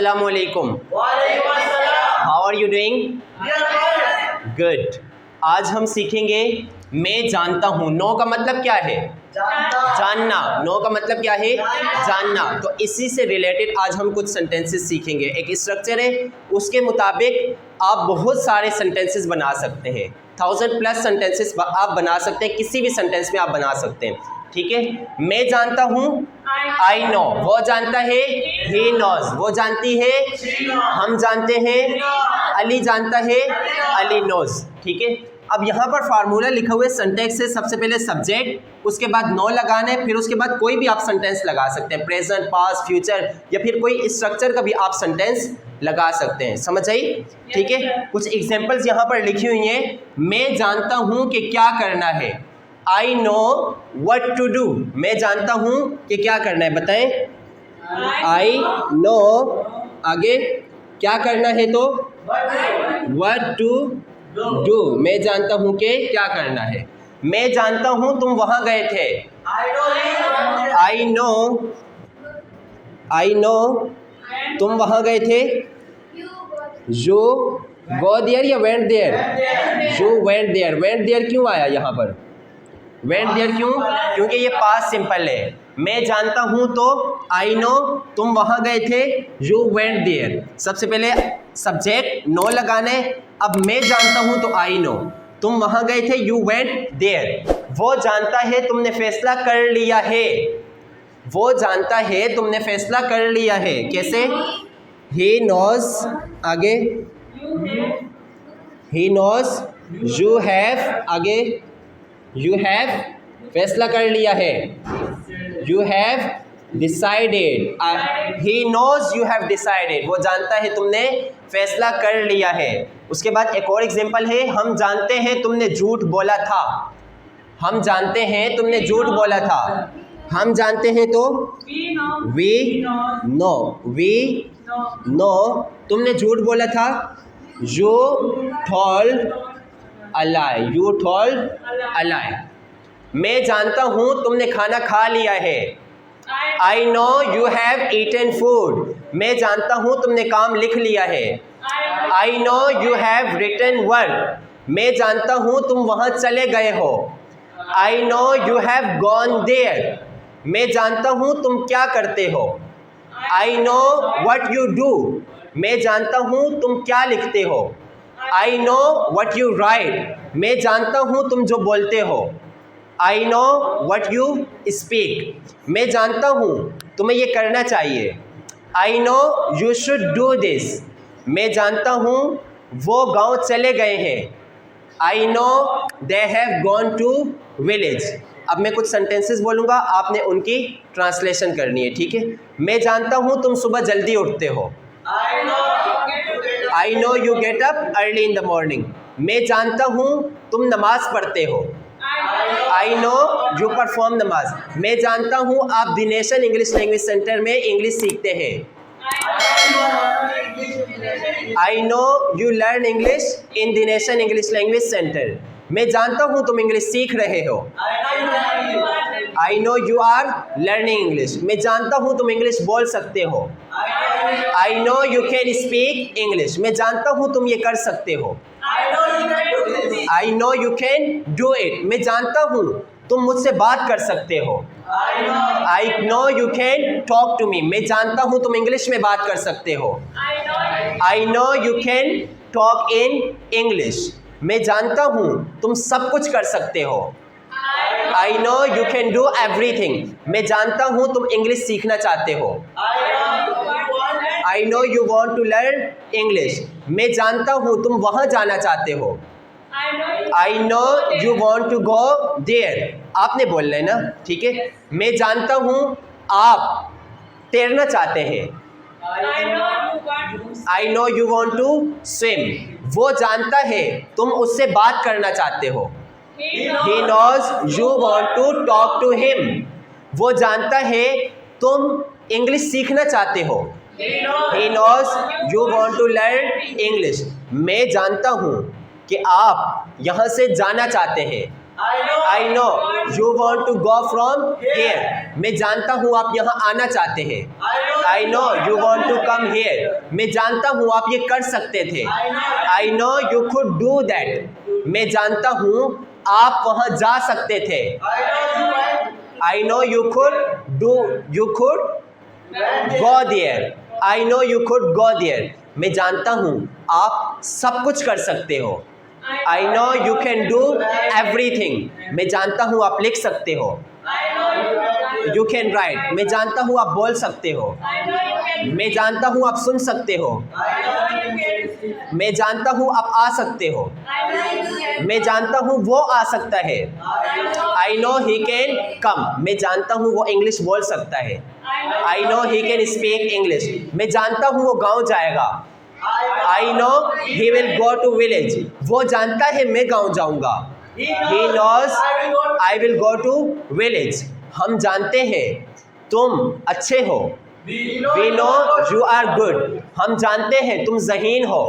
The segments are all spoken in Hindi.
अस्सलाम वालेकुम। How are you doing? Good. आज हम सीखेंगे मैं जानता हूँ। नो का मतलब क्या है? जानना। नो का मतलब क्या है? जानना। तो इसी से रिलेटेड आज हम कुछ सेंटेंसेस सीखेंगे। एक स्ट्रक्चर है, उसके मुताबिक आप बहुत सारे सेंटेंसेस बना सकते हैं। 1000+ सेंटेंसेस आप बना सकते हैं, किसी भी सेंटेंस में आप बना सकते हैं। ठीक है। मैं जानता हूँ, आई नो। वो जानता है, ही नोज। वो जानती है, हम जानते हैं। अली जानता है, अली नोज। ठीक है। अब यहाँ पर फार्मूला लिखा हुआ है सेंटेंस से। सबसे पहले सब्जेक्ट, उसके बाद नो लगाना है, फिर उसके बाद कोई भी आप सेंटेंस लगा सकते हैं, प्रेजेंट, पास्ट, फ्यूचर, या फिर कोई स्ट्रक्चर का भी आप सेंटेंस लगा सकते हैं। समझ आई? ठीक है। कुछ एग्जांपल्स यहाँ पर लिखी हुई हैं। मैं जानता हूँ कि क्या करना है। I know what to do. मैं जानता हूँ कि क्या करना है, बताएं। आई नो, आगे क्या करना है तो वट टू डू। मैं जानता हूँ कि क्या करना है। मैं जानता हूँ तुम वहाँ गए थे। आई नो तुम वहाँ गए थे। यू गो देयर या went there? You went there. Went there क्यों आया यहाँ पर? वेंट देयर क्यों? क्योंकि ये पास्ट सिंपल है। मैं जानता हूँ तो आई नो तुम वहाँ गए थे, यू वेंट देयर। सबसे पहले सब्जेक्ट नो लगाने। अब मैं जानता हूँ तो आई नो, तुम वहाँ गए थे, यू वेंट देयर। वो जानता है तुमने फैसला कर लिया है। वो जानता है तुमने फैसला कर लिया है। कैसे? ही नोज, आगे ही नोज। यू हैव, आगे यू हैव फैसला कर लिया है। You have decided. He knows you have decided. वो जानता है तुमने फैसला कर लिया है। उसके बाद एक और एग्जांपल है। हम जानते हैं तुमने झूठ बोला था। हम जानते हैं तुमने झूठ बोला था। हम जानते हैं तो वी नो। वी नो तुमने झूठ बोला था। You told a lie. You told a lie. मैं जानता हूँ तुमने खाना खा लिया है। I know you have eaten food. मैं जानता हूँ तुमने काम लिख लिया है। I know you have written work. मैं जानता हूँ तुम वहाँ चले गए हो। I know you have gone there. मैं जानता हूँ तुम क्या करते हो। I know what you do. मैं जानता हूँ तुम क्या लिखते हो। I know what you write. मैं जानता हूँ तुम जो बोलते हो। I know what you speak. मैं जानता हूँ तुम्हें ये करना चाहिए। I know you should do this. मैं जानता हूँ वो गांव चले गए हैं। I know they have gone to village. अब मैं कुछ सेंटेंसेस बोलूँगा, आपने उनकी ट्रांसलेशन करनी है। ठीक है। मैं जानता हूँ तुम सुबह जल्दी उठते हो। I know you get up early in the morning. मैं जानता हूँ तुम नमाज पढ़ते हो। आई नो यू परफॉर्म नमाज। मैं जानता हूँ आप the nation English language centre में इंग्लिश सीखते हैं। I know you learn English in the nation English language centre. मैं जानता हूँ तुम इंग्लिश सीख रहे हो। I know you are learning English. मैं जानता हूँ तुम इंग्लिश बोल सकते हो। I know you can speak English. मैं जानता हूँ तुम ये कर सकते हो। I know you can do it. मैं जानता हूँ तुम मुझसे बात कर सकते हो। I know you can talk to me. मैं जानता हूँ तुम इंग्लिश में बात कर सकते हो। I know you can talk in English. मैं जानता हूँ तुम सब कुछ कर सकते हो। I know you can do everything. मैं जानता हूँ तुम इंग्लिश सीखना चाहते हो। I know you want to learn English. मैं जानता हूँ तुम वहाँ जाना चाहते हो। I know you want to go there. आपने बोलना है ना, ठीक है। मैं जानता हूँ आप तैरना चाहते हैं। I know you want to swim. वो जानता है तुम उससे बात करना चाहते हो। He knows you want to talk to him. वो जानता है तुम इंग्लिश सीखना चाहते हो। He knows you want to learn English. मैं जानता हूँ कि आप यहाँ से जाना चाहते हैं। I know you want to go from here. मैं जानता हूँ आप यहाँ आना चाहते हैं. I know you want to come here. मैं जानता हूँ आप ये कर सकते थे. I know you could do that. मैं जानता हूँ आप वहाँ जा सकते थे. I know you could go there. I know you could go there. मैं जानता हूँ आप सब कुछ कर सकते हो. I know you can do everything. मैं जानता हूँ आप लिख सकते हो. You can write. मैं जानता हूँ आप बोल सकते हो. मैं जानता हूँ आप सुन सकते हो. मैं जानता हूँ आप आ सकते हो. मैं जानता हूँ वो आ सकता है. I know he can come. मैं जानता हूँ वो इंग्लिश बोल सकता है. I know he can speak English. मैं जानता हूँ वो गाँव जाएगा. I know he will go to village. वो जानता है मैं गाँव जाऊँगा. He knows I will go to village. हम जानते हैं तुम अच्छे हो. We know you are good. हम जानते हैं तुम ज़हीन हो.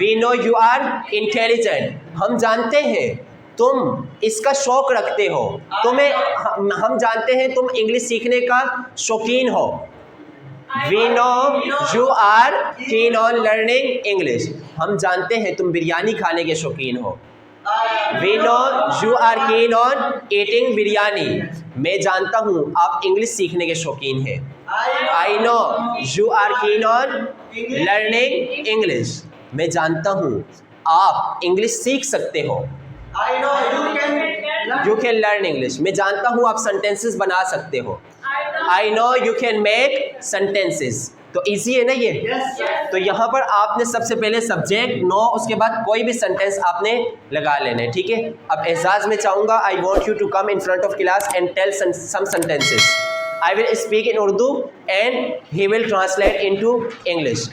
We know you are intelligent. हम जानते हैं तुम इसका शौक़ रखते हो. हम जानते हैं तुम इंग्लिश सीखने का शौकीन हो. We know you are keen on learning English. हम जानते हैं तुम बिरयानी खाने के शौकीन हो. We know you are keen on eating biryani. मैं जानता हूँ आप इंग्लिश सीखने के शौकीन हैं. I know you are keen on learning English. मैं जानता हूँ आप इंग्लिश सीख सकते हो. You can learn English. मैं जानता हूँ आप सेंटेंसेस बना सकते हो. I know you can make sentences. तो इजी है ना ये? तो यहाँ पर आपने सबसे पहले सब्जेक्ट नो, उसके बाद कोई भी सेंटेंस आपने लगा लेना है. ठीक है. अब एजाज में चाहूँगा I want you to come in front of class and tell some sentences. I will speak in Urdu and he will translate into English.